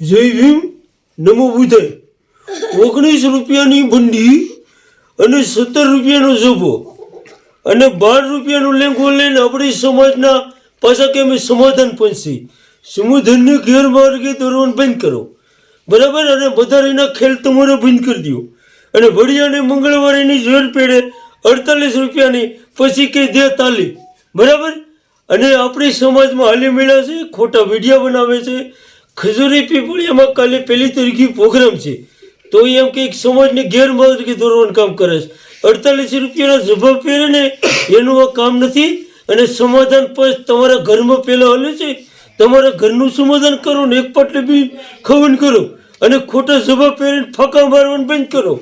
જય ભીમ નમો બુદ્ધાય 19 રૂપિયાની બંડી અને 17 રૂપિયાનો ઝભ્ભો અને 12 રૂપિયાનો લેંગો લઈને આપણી સમાજના પાછા કે અમે સમાધાન પંચી સમાધાનને ગેરમાર્ગે દોરવાનું બંધ કરો બરાબર અને વધારેના ખેલ તમારે બંધ કરી દો અને વડિયાને મંગળવારેની ઝેર પેડે 48 રૂપિયાની પછી કે દે તાલી બરાબર અને આપણી સમાજમાં હાલી મેળા છે ખોટા વિડીયો બનાવે છે ખજૂરી પીપળિયામાં કાલે 1 તારીખે પ્રોગ્રામ છે તો એમ કે સમાજને ગેરમાર્ગે દોરવાનું કામ કરે છે 48 રૂપિયાના ઝભ્ભા પહેરે ને એનું આ કામ નથી અને સમાધાન પંચ તમારા ઘરમાં પહેલાં હાલે છે તમારા ઘરનું સમાધાન કરો ને એક પાટલે બી ખવન કરો અને ખોટા ઝભ્ભા પહેરીને ફાંકા મારવાનું બંધ કરો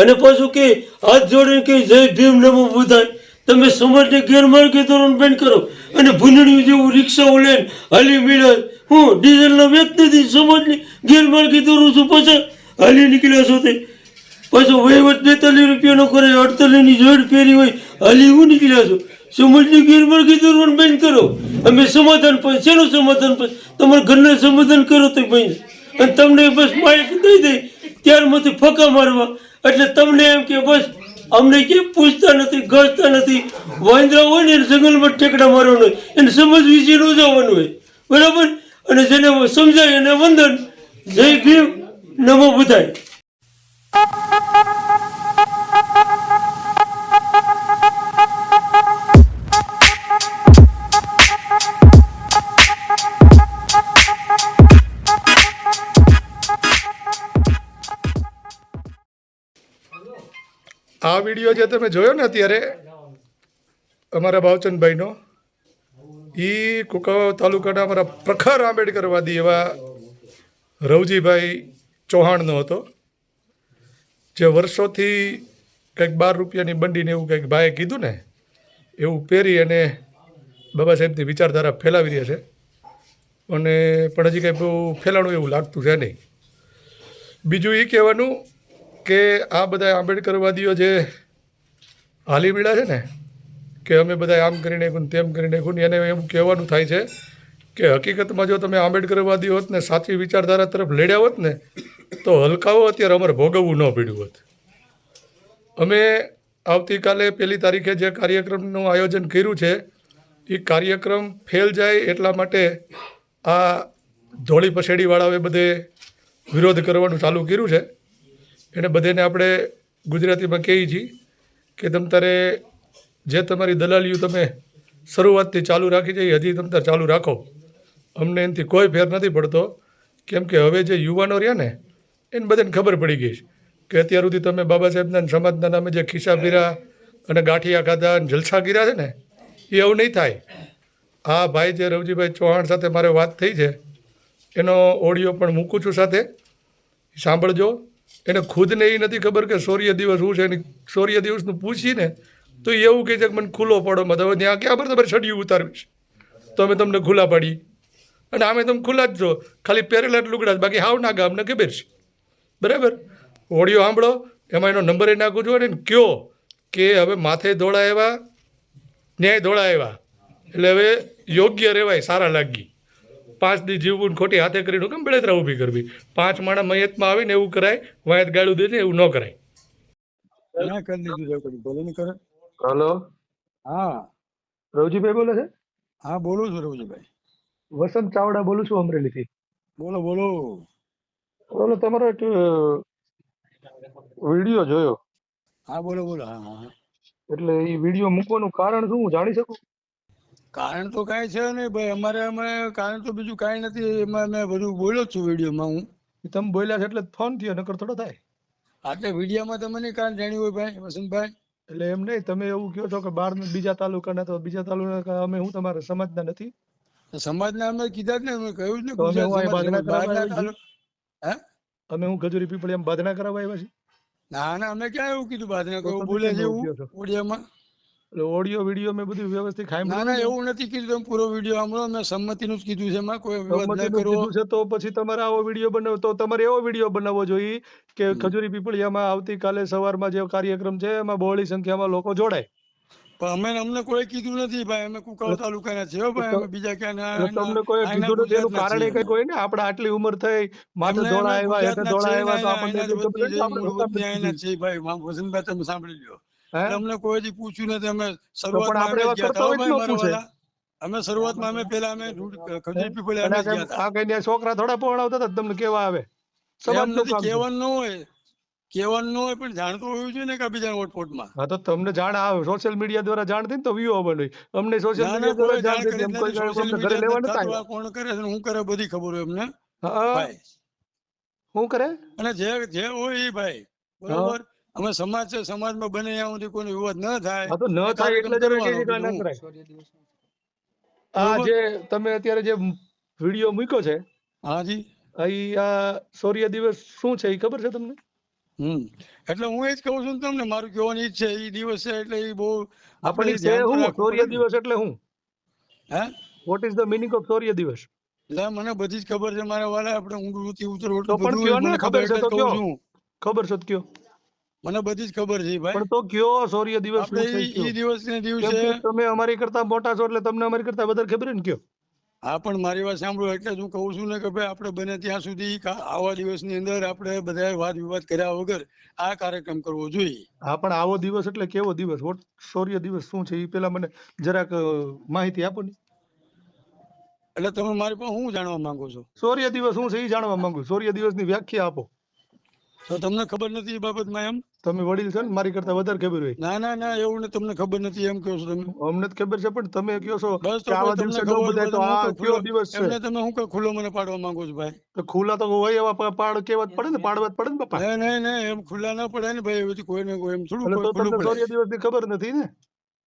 અને પાછું કે હાથ જોડીને કે જય ભીમ નમો બુદ્ધાય તમે સમાજને ગેરમાર્ગે દોરવાનું બંધ કરો અને ભૂંડણીયું જેવું રિક્ષાઓ લઈને હાલી મેળા હું ડીઝલના વ્યક્તિથી સમાજને ગેરમાર્ગે દોરું છું પાછા હાલી નીકળ્યા છો તે પાછો વહીવટ 42 રૂપિયાનો કરે 48ની જોડ પહેરી હોય હાલી હું નીકળ્યા છો સમાજને ગેરમાર્ગે દોરવાનું બંધ કરો અમે સમાધાન પણ શેનું સમાધાન પણ તમારા ઘરના સમાધાન કરો તો ભાઈ અને તમને બસ માઇક દઈ દે ત્યારમાંથી ફકા મારવા એટલે તમને એમ કે બસ અમને કે પૂછતા નથી ગસતા નથી વાંદરા હોય ને જંગલમાં ઠેકડા મારવાનું હોય એને સમજ વિશે ન જવાનું હોય બરાબર અને જેને સમજાય એને વંદન જય ભીમ નમો બુદ્ધાય આ વિડીયો જે તમે જોયો ને અત્યારે અમારા ભાવચંદભાઈનો એ કુકાવા તાલુકાના અમારા પ્રખર આંબેડકરવાદી એવા રવજીભાઈ ચૌહાણનો હતો જે વર્ષોથી કંઈક 12 રૂપિયાની બંડીને એવું કંઈક ભાઈએ કીધું ને એવું પહેરી અને બાબા સાહેબની વિચારધારા ફેલાવી રહ્યા છે અને પણ હજી કંઈ બહુ ફેલાણું એવું લાગતું છે નહીં. બીજું એ કહેવાનું કે આ બધા આંબેડકરવાદીઓ જે હાલી મળ્યા છે ને કે અમે બધા આમ કરી નાખ્યું ને તેમ કરી નાખ્યું ને એને એવું કહેવાનું થાય છે કે હકીકતમાં જો તમે આંબેડકરવાદી હોત ને સાચી વિચારધારા તરફ લડ્યા હોત ને તો હલકાઓ અત્યારે અમારે ભોગવવું ન પડ્યું હોત. અમે આવતીકાલે 1 તારીખે જે કાર્યક્રમનું આયોજન કર્યું છે એ કાર્યક્રમ ફેલ જાય એટલા માટે આ ધોળી પસેડીવાળાઓએ બધે વિરોધ કરવાનું ચાલુ કર્યું છે. એને બધાને આપણે ગુજરાતીમાં કહીએ છીએ કે તમ તારે જે તમારી દલાલીઓ તમે શરૂઆતથી ચાલુ રાખી છે એ હજી તમ તારે ચાલુ રાખો. અમને એનાથી કોઈ ફેર નથી પડતો કેમ કે હવે જે યુવાનો રહ્યા ને એને બધાને ખબર પડી ગઈ છે કે અત્યાર સુધી તમે બાબા સાહેબના સમાજના નામે જે ખિસ્સા પીરા અને ગાંઠિયા ખાધા અને જલસા કર્યા છે ને એ એવું નહીં થાય. આ ભાઈ જે રવજીભાઈ ચૌહાણ સાથે મારે વાત થઈ છે એનો ઓડિયો પણ મૂકું છું સાથે સાંભળજો. એને ખુદને એ નથી ખબર કે શૌર્ય દિવસ શું છે એની શૌર્ય દિવસનું પૂછીને તો એ એવું કહે છે કે મને ખુલ્લો પડો મત હવે ત્યાં ક્યાં પર તમારે છડિયું ઉતારવીશ તો અમે તમને ખુલ્લા પાડી અને અમે તમે ખુલ્લા જ છો ખાલી પહેરેલા જ લુગડા જ બાકી હાવ ના ગામને ખબર છે બરાબર. ઓડિયો સાંભળો એમાં એનો નંબર એ નાખું છું અને કયો કે હવે માથે દોડાવ્યા ન્યાય દોડાવ્યા એટલે હવે યોગ્ય રહેવાય સારા લાગી 5 દી જીવવું ખોટી હાથે કરીને કેમ બળેતરા ઊભી કરવી 5 માણા મયતમાં આવીને એવું કરાય વાયત ગાળું દે ને એવું ન કરાય. હલો હા રવજીભાઈ બોલે છે? હા બોલું છું રવજીભાઈ. વસંત ચાવડા બોલું છું અમરેલીથી. બોલો બોલો. બોલો તમારો એક વિડીયો જોયો હા બોલો બોલો. હા હા એટલે એ વિડીયો મૂકવાનું કારણ શું હું જાણી શકું? કારણ તો કાંઈ છે નહીં ભાઈ અમે કારણ તો બીજું કાંઈ નથી એમાં મેં બધું બોલ્યો જ છું વિડીયોમાં હું. તમે બોલ્યા છે એટલે ફોન થયો નકર થોડો થાય. આટલે વિડીયોમાં તમને કારણ જાણ્યું હોય ભાઈ વસંતભાઈ. એટલે એમ નહીં તમે એવું કહો છો કે બહાર બીજા તાલુકાના તો બીજા તાલુકા અમે હું તમારા સમાજના નથી સમાજના અમે કીધા જ ને અમે કહ્યું જ ને તો અમે હું અહીં બાંધણા કરાવવા બહારના આવ્યા છીએ? હે અમે હું ખજૂરી પીપળિયામાં બાંધણા કરાવવા આવ્યા છીએ? ના ના અમે ક્યાં એવું કીધું બાદના તો કહું તમે બોલે કેમ છે એવું કહો એવું છો? ઓડિયોમાં. એટલે ઓડિયો વિડીયો મેં બધું વ્યવસ્થિત ના ના એવું નથી કીધું તમે પૂરો વિડીયો સાંભળો મેં સંમતિનું જ કીધું છે એમાં કોઈ વિવાદ ન સંમતિનું કરો. કીધું છે તો પછી તમારે આવો વિડીયો બનાવો તો તમારે એવો વિડીયો બનાવવો જોઈએ કે ખજૂરી પીપળિયામાં આવતીકાલે સવારમાં જે કાર્યક્રમ છે એમાં બહોળી સંખ્યામાં લોકો જોડાય પણ અમને કોઈ કીધું નથી ભાઈ, અમે કુકાવ તાલુકાના છે હો ભાઈ, અમે બીજા ક્યાં એટલે તમને કોઈ કીધું નથી એનું કારણ એ કઈક હોય ને, આપણે આટલી ઉંમર થઈ, માથે ધોળા આવ્યા, હેઠે ધોળા આવ્યા, તો આપણને એટલી ખબર હોય ને કે આપણે શું કામ નથી કીધું. છે ભાઈ, વસંતભાઈ તમે સાંભળી લ્યો. હે? એટલે અમને કોઈ દી પૂછ્યું નથી. અમે તો પણ શરૂઆતમાં આપણે અમે એવા જ ગયા કરતા હતા હોય હો તો ભાઈ ન મારા પૂછે. વાલા. અમે શરૂઆતમાં અમે પેલા અમે ખજૂર પીપળે અને અમે જ ગયા હતા. આ કઈ છોકરા થોડા પહોંચાડતા હતા તમને કેવા આવે? એમ સમાજનું નથી, કામ છે. કહેવાનું ન હોય, કહેવાનું ન હોય, પણ જાણતું હોવું જોઈએ ને કે બીજાના વોટપોટમાં. હા તો તમને જાણ આવે, સોશિયલ મીડિયા દ્વારા જાણ થઈ ને તો વ્યૂ આવવાનું હોય. અમને સોશિયલ ના ના, મીડિયા દ્વારા કોઈ જાણ જાણ થઈ કરી એમ નથી. કોઈ સોશિયલ અમને ઘરે મીડિયા લેવા નથી નતા થતું, આ આવ્યા. કોણ કરે છે ને હું કરે બધી ખબર હોય અમને હા, ભાઈ. શું કરે? અને જે હોય એ ભાઈ, બરોબર. અમે સમાજ છે, સમાજમાં બને ત્યાં સુધી કોઈ વિવાદ ન થાય. હા તો ન એ થાય કાર્યક્રમ એટલે જ અમે કરવાનો, કહીએ કે આ બીજું ન હું. કરાય. આ બરોબર. જે તમે અત્યારે જે વિડીયો મૂક્યો છે, હાજી. આ શૌર્ય દિવસ શું છે એ ખબર છે તમને? એટલે હું એ જ કહું છું ને તમને, મારું કહેવાની ઈ જ છે, એ દિવસ છે એટલે એ બહુ આપણે આપણી છે ધ્યાન તો હું રાખવું શૌર્ય પડે ને. દિવસ એટલે હું? હે? What is the meaning of શૌર્ય દિવસ? એટલે મને બધી જ ખબર છે મારા વાલા, આપણે ઊંડું ઉતર તો એટલું પણ બધું કયો ને, મને ખબર ખબર છે એટલે તો જ કહું કયો, છું. ખબર છે તો કયો. મને બધી જ ખબર છે ભાઈ. પણ તો કયો શૌર્ય દિવસ આપણે શું છે કયો. ઈ દિવસને કેમ દિવસે. કે તમે અમારી કરતા મોટા છો એટલે તમને અમારી કરતા વધારે ખબર ને કયો. હા, પણ મારી વાત સાંભળો, એટલે જ હું કહું છું ને કે ભાઈ આપણે બને ત્યાં સુધી આવા દિવસની અંદર આપણે બધાએ વાદ વિવાદ કર્યા વગર આ કાર્યક્રમ કરવો જોઈએ. હા પણ આવો દિવસ એટલે કેવો દિવસ? વોટ શૌર્ય દિવસ શું છે એ પેલા મને જરાક માહિતી આપો ને. એટલે તમે મારી પાસે શું જાણવા માંગો છો? શૌર્ય દિવસ શું છે એ જાણવા માંગુ. શૌર્ય દિવસની વ્યાખ્યા આપો. તો તમને ખબર નથી એ બાબતમાં એમ? તમે વડીલ છો ને, મારી કરતા વધારે ખબર હોય. ના ના ના, એવું ને તમને ખબર નથી એમ કહો છો તમે? અમને જ ખબર છે પણ તમે કહો છો બસ કે તો આવા પછી દિવસે તમને ન ખબર બધાય, તો હોય આ કયો દિવસ છે? એમને તમે શું કહો ખુલ્લો મને પાડવા માંગો છો ભાઈ? તો ખુલ્લા તો હોય એવા પાડ કેવા જ પડે ને, પાડવા જ પડે ને પપ્પા. નહીં નહીં નહીં, એમ ખુલ્લા ના પડે ને ભાઈ, એવી કોઈ ને કોઈ એમ થોડું એટલે કોઈ તો ખુલ્લું તમને પડે. શૌર્ય દિવસ ની ખબર નથી ને?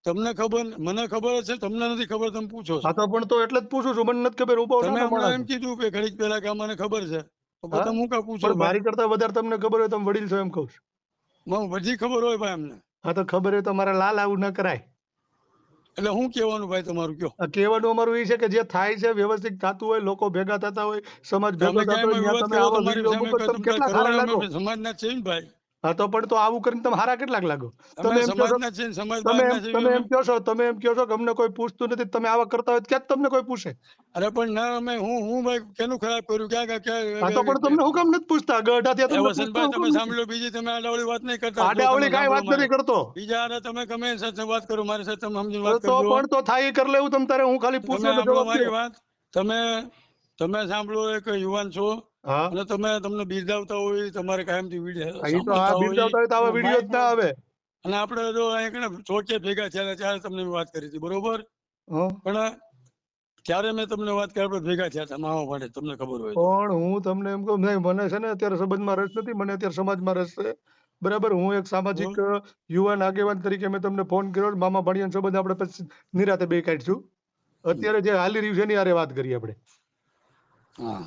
તમને ખબર, મને ખબર છે, તમને નથી ખબર, તમે પૂછો છો. હા તો પણ તો એટલે જ પૂછું છું, મને નથી ખબર. હું બહુ તમે નાનો હમણાં માણસ એમ છું. કીધું કે ઘડીક પહેલા કે મને ખબર છે, તો પછી હા તમે હું કા પૂછો પણ ભાઈ? મારી કરતા વધારે તમને ખબર હોય, તમે વડીલ છો એમ કહું છું. મને બધી ખબર હોય ભાઈ અમને. હા તો ખબર હોય તો મારા લાલ આવું ન કરાય. એટલે હું કહેવાનું ભાઈ તમારું કયો? આ કહેવાનું અમારું એ છે કે જે થાય છે વ્યવસ્થિત થતું હોય, લોકો ભેગા થતા હોય, સમાજ ભેગો તમે થતો ક્યાં હોય, એમાં ત્યાં વિવાદ તમે કરો આવા તમારી વિડીયો સામે, મૂકો, કહો તમે તમે કેટલા કરો સારા ને, લાગો. અમે સમાજના જ છીએ ને ભાઈ. હા તો પણ તો આવું કરીને તમે હારા કેટલાક લાગો. અમે તમે એમ કહો છો, સમાજના છીએ ને, સમાજ તમે બહારના છીએ તમે અમે. એમ કહો છો, તમે એમ કહો છો કે અમને કોઈ પૂછતું નથી, તમે આવા કરતા હોય તો ક્યાં તમને કોઈ પૂછે? અરે પણ ના, અમે હું ભાઈ કેનું ખરાબ કર્યું? હા તો પણ તમને હું કામ નથી પૂછતા? ગઢા ત્યાં તમને પૂછતા વસંતભાઈ હું તમે કામ નથી? સાંભળો, બીજી તમે આડાવડી વાત નહીં કરતા. જો તમે આડાવળી કાંઈ સાંભળો વાત મારે, નથી કરતો. બીજા હારે તમે ગમે એની સાથે વાત કરો, મારી સાથે તમે સમજીને તો વાત કરજો. પણ તો થાય એ કરી લેવું તમ તારે. હું ખાલી તમે પૂછું એટલે સાંભળો જવાબ મારી દો. વાત. તમે સાંભળો, એક યુવાન છો હા અને તમને બિરદાવતા હોય, તમારે કાયમથી વિડીયો એ તો હા સાંભળતા બિરદાવતા હોય તો આવા વિડીયો જ ના આવે. અને આપણે જો અહીંયા ચોકે ભેગા થયા ત્યારે તમને મેં વાત કરી હતી, બરોબર. હા પણ ત્યારે મેં તમને વાત કરી, આપણે ભેગા થયા હતા માવા માટે, તમને ખબર હોય તો. પણ હું તમને એમ કહું, નહીં મને છે ને અત્યારે સંબંધમાં રસ નથી, મને અત્યારે સમાજમાં રસ છે. બરાબર, હું એક સામાજિક યુવાન આગેવાન તરીકે મેં તમને ફોન કર્યો. મામા ભાણિયાનો સંબંધ આપણે પછી નિરાતે બે કાઢીશું. અત્યારે જે હાલી રહ્યું છે એની હારે વાત કરીએ આપણે. હા,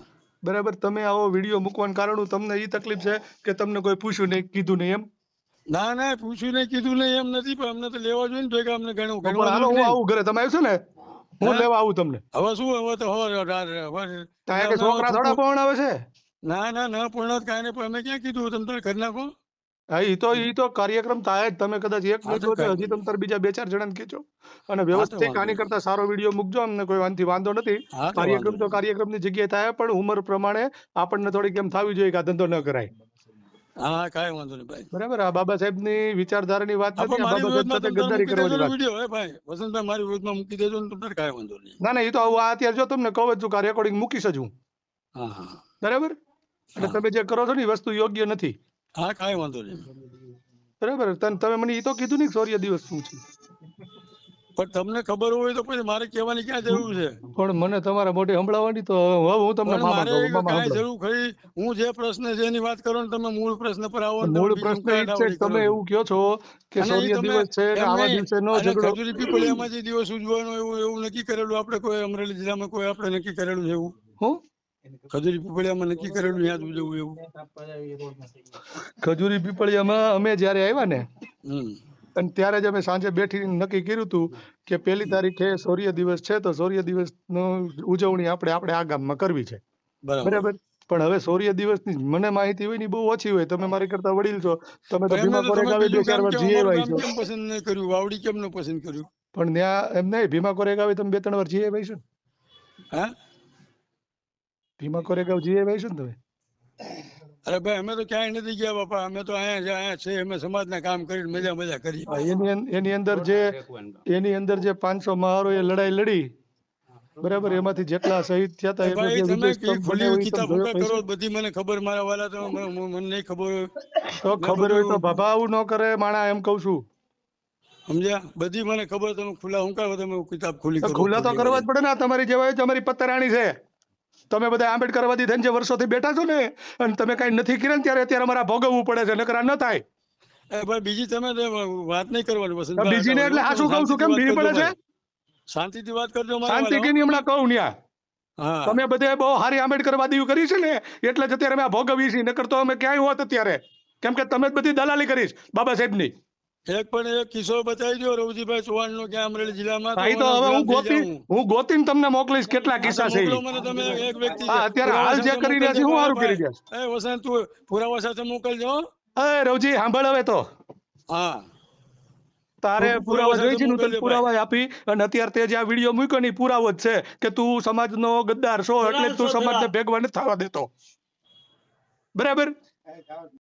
બરાબર, તમે આવો વિડીયો મૂકવાનું કારણ તમને એ તકલીફ છે કે તમને કોઈ પૂછ્યું નહીં, કીધું નહીં એમ? ના ના, પૂછ્યું નહીં, કીધું નહીં એમ નથી, પણ અમને તો લેવા જોઈએ ને ભેગા, અમને તો પણ ગણવા હાલો જોઈએ હું નહીં. આવું ઘરે, તમે આવશો ને? હું હે? લેવા આવું તમને. હવે શું, હવે તો ત્યાં કે છોકરા થોડા પણ આવે છે. ના ના ના, પૂર્ણ કાંઈ નહીં, પણ અમે ક્યાં કીધું તમે તારે કરી નાખો. હા ઈ તો કાર્યક્રમ થાય જ. તમે કદાચ એક હા તો મૂક્યો છે, કાંઈ હજી તમે વાંધો તાર બીજા 2-4 જણાને કીધો અને હા તો વ્યવસ્થિત વાંધો આની નહીં. કરતા સારો વિડીયો મૂકજો. અમને કોઈ વાંધો નથી. હા તો વાંધો કાર્યક્રમ તો નહીં. કાર્યક્રમની જગ્યાએ થાય, પણ ઉંમર પ્રમાણે આપણને થોડીક એમ થવી જોઈએ કે આ ધંધો ન કરાય. હા, કાંઈ વાંધો નહીં ભાઈ. બરાબર, આ બાબા સાહેબની વિચારધારાની વાત હા, નથી, પણ આ મારી બાબા સાહેબ વિરોધમાં સાથે તમે તારે ગદ્દારી મૂકી દેજો કરવાની ને વાત. વિડીયો. હે ભાઈ વસંતભાઈ, મારી વિરોધમાં મૂકી દેજો ને, તમને કાંઈ વાંધો નહીં. ના ના, એ તો આ અત્યારે જો તમને કહું જ છું કે આ રેકોર્ડિંગ મૂકીશ જ હું. હા હા બરાબર, એટલે હા તમે જે કરો છો ને એ વસ્તુ યોગ્ય નથી. હા, કાંઈ વાંધો નહીં. બરાબર, તમે મને એ તો કીધું નહીં શૌર્ય દિવસ શું છે. પણ તમને ખબર હોય તો પછી મારે કહેવાની ક્યાં જરૂર છે? પણ મને તમારા મોઢે સંભળાવવાની, તો હવે હું તમને પણ મામા મારે કહું, મામા કાંઈ સંભળાવો. જરૂર ખરી? હું જે પ્રશ્ન છે એની વાત કરો ને, તમે મૂળ પ્રશ્ન પર આવો ને, તમે મૂળ બીજી પ્રશ્ન હું એ જ છે કે કાડાવડી કરો તમે છો. એવું કહો છો કે અને એ શૌર્ય તમે દિવસ છે ને એમ આવા નહીં, દિવસે નો અને ઝઘડો. ખજૂરી પીપળિયામાં જે દિવસ ઉજવવાનો એવું નક્કી કરેલું આપણે, કોઈ અમરેલી જિલ્લામાં કોઈ આપણે નક્કી કરેલું છે એવું? હું ખજૂરી પીપળિયામાં નક્કી કરેલું ત્યાં જ ઉજવવું એવું? ખજૂરી પીપળિયામાં અમે જ્યારે આવ્યા ને, હમ અને ત્યારે જ અમે સાંજે બેઠી નક્કી કર્યું હતું કે 1 તારીખે શૌર્ય દિવસ છે, તો શૌર્ય દિવસ નો ઉજવણી આપણે આ ગામમાં કરવી છે. બરાબર. બરાબર, પણ હવે શૌર્ય દિવસની મને માહિતી હોય ને ઈ બહુ ઓછી હોય. તમે મારી કરતા વડીલ છો. તમે તો એમને ભીમા તો તમે કોરેગાવે બીજું 2-4 ગામ વાર કેમ જઈ અમારું આવ્યા ગામ છો. કેમ પસંદ નહીં કર્યું, વાવડી કેમ ન પસંદ કર્યું? પણ ત્યાં એમ નહીં, ભીમા કોરેગાવે તમે 2-3 વાર જઈ આવ્યા છો ને? હા ભીમા કોરેગાવ જઈ આવ્યા છો ને તમે? અરે ભાઈ અમે તો ક્યાંય નથી ગયા બાપા, અમે તો અહીંયા છે, અમે સમાજના કામ કરીને મજા કરી. હા, એની અંદર જે 500 મહારોએ લડાઈ લડી, બરાબર, એમાંથી જેટલા શહીદ થયા હતા એનો ભાઈ જે તમે વિદેશ સ્તંભ ખુલ્લી બન્યો ઈ તમે કિતાબ જોયો હુંકા કરો, પૈસા? બધી મને ખબર, મારા વાલા તો મને નહીં ખબર હોય. તો મેં ખબર હોય તો બધું બાબા આવું ન કરે માણા, એમ કઉ છું. સમજ્યા, બધી મને ખબર, તમે ખુલ્લા હુંકા તમે કિતાબ ખુલ્લી તો કરો. ખુલ્લા તો કરવા જ પડે ને. આ તમારી જેવા તમારી પત્તરાણી છે. તમે બધા આંબેડકરવાદી થઈને જે વર્ષોથી બેઠા છો ને, અને તમે કઈ નથી કર્યા ને ત્યારે અત્યારે અમારે ભોગવવું પડે છે, નકર આ ન થાય. ભાઈ બીજી તમે તો વાત નહીં કરવાની તો વસંતભાઈ, બીજી ને એટલે હાચું કહું છું, કેમ બીવી પડે છે? શાંતિથી વાત કરજો મારા શાંતિ વાલા. કીની હમણાં કહું ન્યા. હા તમે બધે બહુ હારી આંબેડકરવાદીઓ કરી છે ને, એટલે જ અત્યારે અમે આ ભોગવીએ છીએ. નકર તો અમે ક્યાંય હોત અત્યારે. કેમ કે તમે જ બધી દલાલી કરીશ બાબા સાહેબની. એક પણ એક કિસ્સો બતાવી દો રવજીભાઈ ચૌહાણ નો, ક્યાં અમરેલી જિલ્લામાં, હા, ઈ તો મને હવે ગુલામ થઈ જાઉં. હું ગોતીને તમને મોકલીશ કેટલા હા, તો કિસ્સા છે ઈ. મોકલો મને તમે, એક વ્યક્તિ હા, અત્યારે પુરાવા હાલ જે સાથે કરી રહ્યા છે મોકલજો. હું ભાઈ, સારું કરી રહ્યા છે. ભાઈ, વસંત તું પુરાવા સાથે મોકલજો. અરે રવજી સાંભળ હવે તો. હા તારે તું પુરાવા સાથે જોઈ છે ને, હું તને મોકલજો ભાઈ. પુરાવા આપી. અને અત્યારે તે જે આ વિડીયો મૂક્યો ને ઈ પુરાવો જ છે કે તું સમાજનો ગદ્દાર છો, એટલે જ તું સમાજને ભેગવા નથી થવા દેતો. બરાબર.